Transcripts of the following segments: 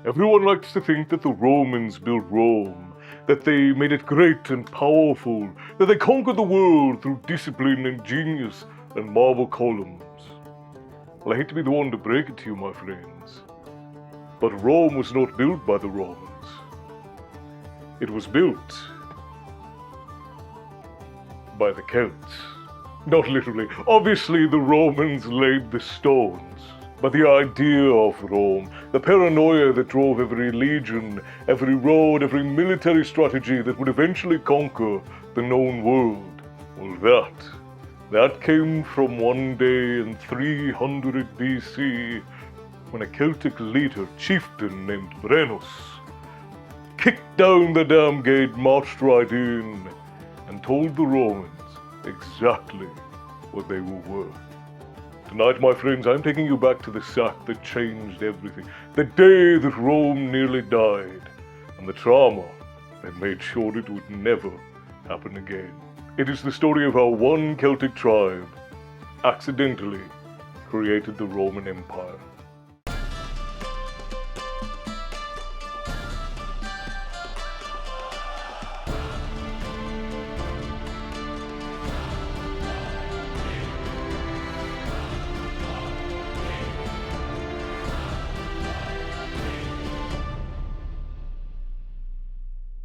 Everyone likes to think that the Romans built Rome, that they made it great and powerful, that they conquered the world through discipline and genius and marble columns. Well, I hate to be the one to break it to you, my friends, but Rome was not built by the Romans. It was built by the Celts. Not literally. Obviously, the Romans laid the stones. But the idea of Rome, the paranoia that drove every legion, every road, every military strategy that would eventually conquer the known world, well, that came from one day in 300 BC when a Celtic leader, chieftain named Brennus, kicked down the damn gate, marched right in, and told the Romans exactly what they were worth. Tonight, my friends, I'm taking you back to the sack that changed everything, the day that Rome nearly died, and the trauma that made sure it would never happen again. It is the story of how one Celtic tribe accidentally created the Roman Empire.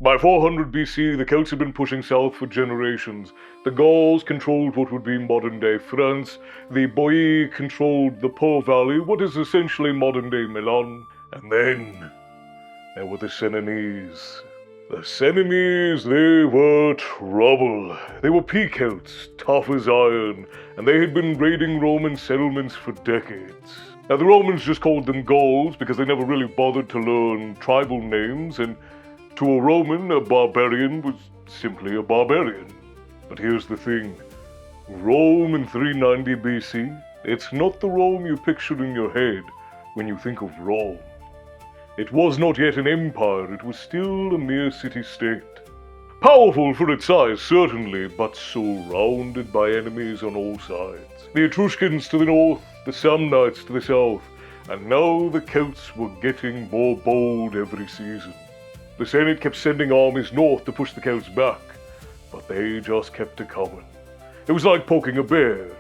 By 400 BC, the Celts had been pushing south for generations. The Gauls controlled what would be modern-day France. The Boii controlled the Po Valley, what is essentially modern-day Milan. And then there were the Senones. The Senones, they were trouble. They were pea-Celts, tough as iron, and they had been raiding Roman settlements for decades. Now, the Romans just called them Gauls because they never really bothered to learn tribal names, and to a Roman, a barbarian was simply a barbarian. But here's the thing. Rome in 390 BC, it's not the Rome you picture in your head when you think of Rome. It was not yet an empire, it was still a mere city-state. Powerful for its size, certainly, but surrounded by enemies on all sides. The Etruscans to the north, the Samnites to the south, and now the Celts were getting more bold every season. The Senate kept sending armies north to push the Celts back, but they just kept a coming. It was like poking a bear.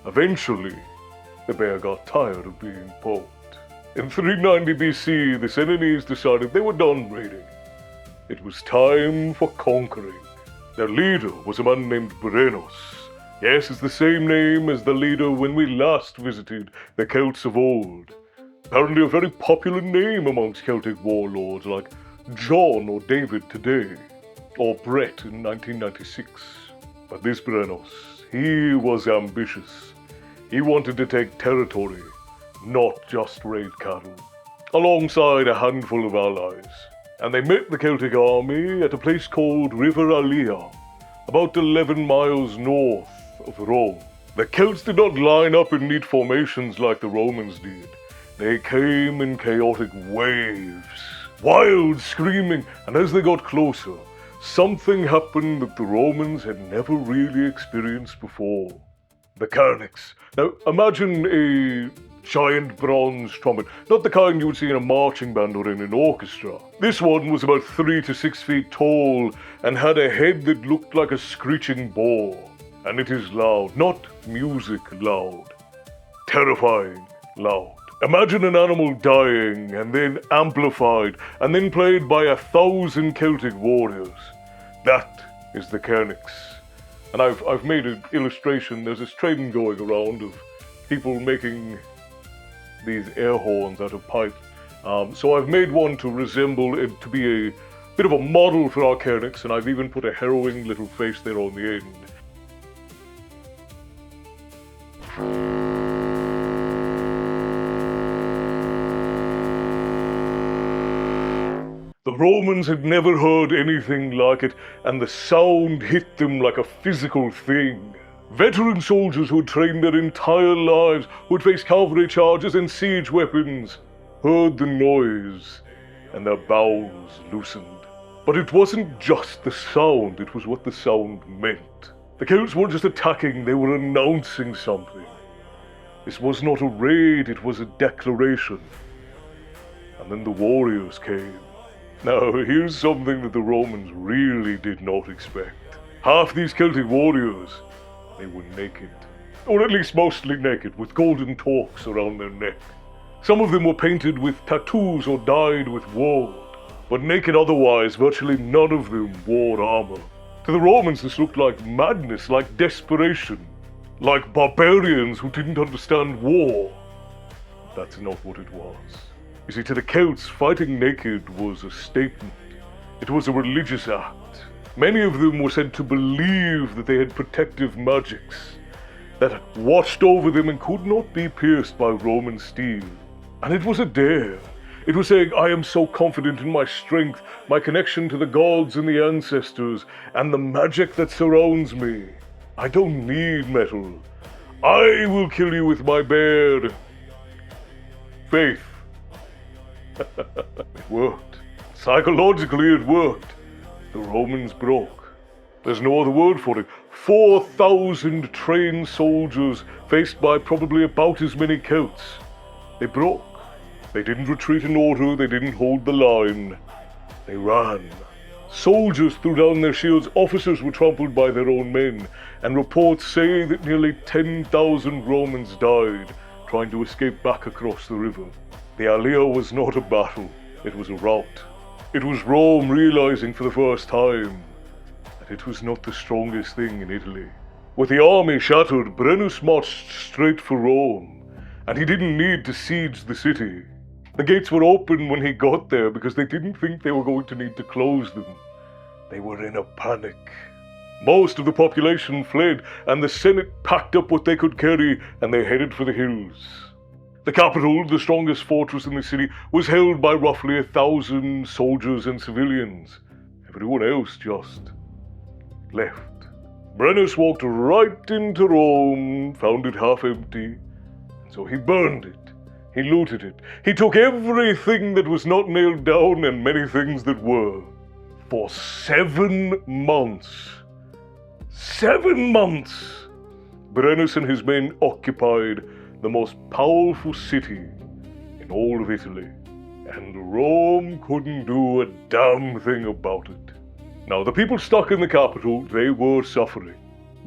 Eventually, the bear got tired of being poked. In 390 BC, the Senones decided they were done raiding. It was time for conquering. Their leader was a man named Brennus. Yes, it's the same name as the leader when we last visited the Celts of old. Apparently a very popular name amongst Celtic warlords like John or David today, or Brett in 1996. But this Brennus, he was ambitious. He wanted to take territory, not just raid cattle, alongside a handful of allies. And they met the Celtic army at a place called River Allia, about 11 miles north of Rome. The Celts did not line up in neat formations like the Romans did. They came in chaotic waves. Wild screaming, and as they got closer, something happened that the Romans had never really experienced before. The Chronicles. Now, imagine a giant bronze trumpet, not the kind you would see in a marching band or in an orchestra. This one was about 3 to 6 feet tall and had a head that looked like a screeching boar. And it is loud, not music loud, terrifying loud. Imagine an animal dying, and then amplified, and then played by 1,000 Celtic warriors. That is the Chronicles. And I've made an illustration. There's this trend going around of people making these air horns out of pipe. So I've made one to resemble it, to be a bit of a model for our Chronicles, and I've even put a harrowing little face there on the end. The Romans had never heard anything like it, and the sound hit them like a physical thing. Veteran soldiers who had trained their entire lives, who had faced cavalry charges and siege weapons, heard the noise, and their bowels loosened. But it wasn't just the sound, it was what the sound meant. The Celts weren't just attacking, they were announcing something. This was not a raid, it was a declaration. And then the warriors came. Now, here's something that the Romans really did not expect. Half these Celtic warriors, they were naked. Or at least mostly naked, with golden torques around their neck. Some of them were painted with tattoos or dyed with wool, but naked otherwise, virtually none of them wore armor. To the Romans, this looked like madness, like desperation, like barbarians who didn't understand war. That's not what it was. You see, to the Celts, fighting naked was a statement. It was a religious act. Many of them were said to believe that they had protective magics that watched over them and could not be pierced by Roman steel. And it was a dare. It was saying, I am so confident in my strength, my connection to the gods and the ancestors, and the magic that surrounds me. I don't need metal. I will kill you with my bare faith. It worked. Psychologically, it worked. The Romans broke. There's no other word for it. 4,000 trained soldiers faced by probably about as many Celts. They broke. They didn't retreat in order. They didn't hold the line. They ran. Soldiers threw down their shields. Officers were trampled by their own men. And reports say that nearly 10,000 Romans died trying to escape back across the river. The Allia was not a battle. It was a rout. It was Rome realizing for the first time that it was not the strongest thing in Italy. With the army shattered, Brennus marched straight for Rome, and he didn't need to siege the city. The gates were open when he got there because they didn't think they were going to need to close them. They were in a panic. Most of the population fled, and the Senate packed up what they could carry, and they headed for the hills. The capital, the strongest fortress in the city, was held by roughly 1,000 soldiers and civilians. Everyone else just left. Brennus walked right into Rome, found it half empty, and so he burned it. He looted it. He took everything that was not nailed down and many things that were. For 7 months. 7 months! Brennus and his men occupied the most powerful city in all of Italy, and Rome couldn't do a damn thing about it. Now, the people stuck in the capital, they were suffering.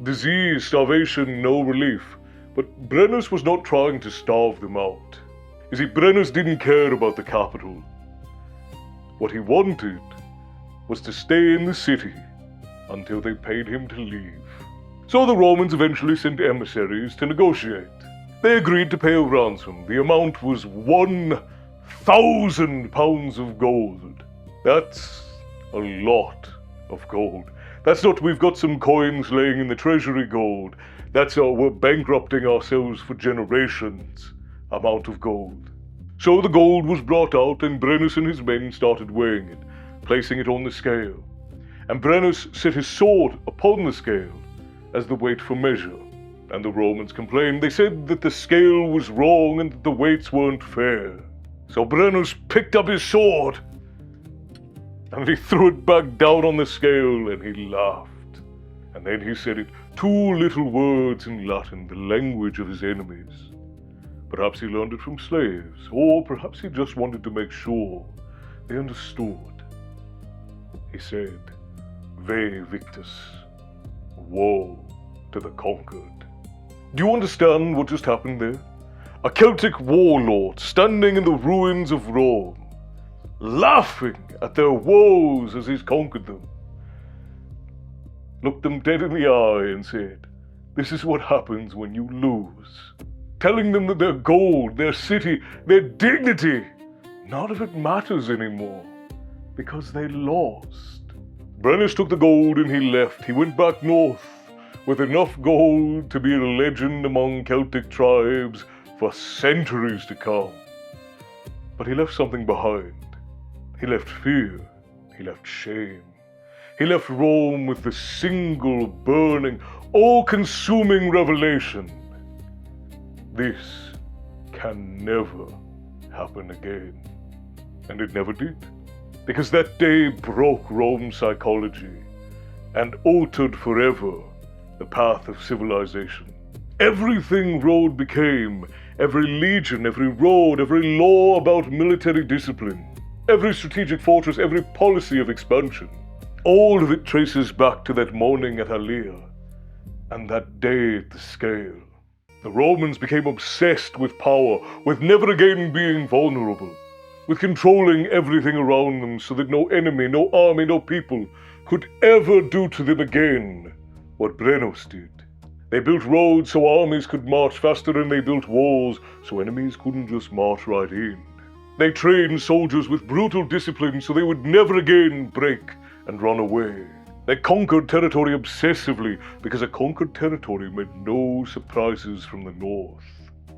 Disease, starvation, no relief. But Brennus was not trying to starve them out. You see, Brennus didn't care about the capital. What he wanted was to stay in the city until they paid him to leave. So the Romans eventually sent emissaries to negotiate. They agreed to pay a ransom. The amount was 1,000 pounds of gold. That's a lot of gold. That's not we've got some coins laying in the treasury gold. That's we're bankrupting ourselves for generations amount of gold. So the gold was brought out, and Brennus and his men started weighing it, placing it on the scale. And Brennus set his sword upon the scale as the weight for measure. And the Romans complained. They said that the scale was wrong and that the weights weren't fair. So Brennus picked up his sword and he threw it back down on the scale and he laughed. And then he said it, 2 little words in Latin, the language of his enemies. Perhaps he learned it from slaves, or perhaps he just wanted to make sure they understood. He said, Vae Victis, woe to the conquered. Do you understand what just happened there? A Celtic warlord standing in the ruins of Rome, laughing at their woes as he's conquered them, looked them dead in the eye and said, this is what happens when you lose. Telling them that their gold, their city, their dignity, none of it matters anymore because they lost. Brennus took the gold and he left. He went back north with enough gold to be a legend among Celtic tribes for centuries to come. But he left something behind. He left fear. He left shame. He left Rome with the single burning, all-consuming revelation. This can never happen again. And it never did. Because that day broke Rome's psychology and altered forever the path of civilization. Everything Rome became, every legion, every road, every law about military discipline, every strategic fortress, every policy of expansion. All of it traces back to that morning at Allia, and that day at the scale. The Romans became obsessed with power, with never again being vulnerable, with controlling everything around them so that no enemy, no army, no people could ever do to them again what Brennus did. They built roads so armies could march faster, and they built walls so enemies couldn't just march right in. They trained soldiers with brutal discipline so they would never again break and run away. They conquered territory obsessively because a conquered territory meant no surprises from the north.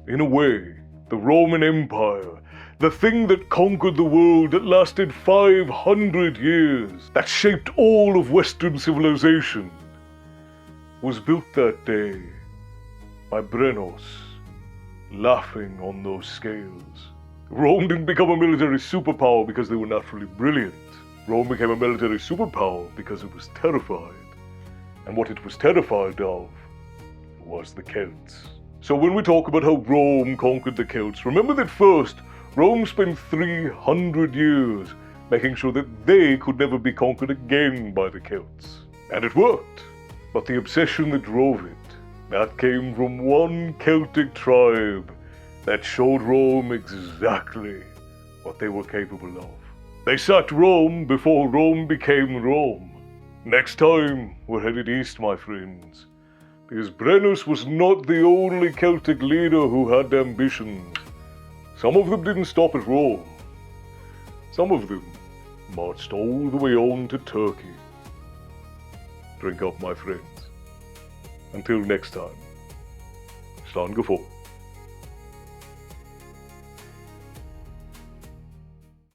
In a way, the Roman Empire, the thing that conquered the world, that lasted 500 years, that shaped all of Western civilization, was built that day by Brennus, laughing on those scales. Rome didn't become a military superpower because they were naturally brilliant. Rome became a military superpower because it was terrified. And what it was terrified of was the Celts. So when we talk about how Rome conquered the Celts, remember that first, Rome spent 300 years making sure that they could never be conquered again by the Celts. And it worked. But the obsession that drove it, that came from one Celtic tribe that showed Rome exactly what they were capable of. They sacked Rome before Rome became Rome. Next time, we're headed east, my friends, because Brennus was not the only Celtic leader who had ambitions. Some of them didn't stop at Rome. Some of them marched all the way on to Turkey. Drink up, my friends. Until next time, Slán go fót.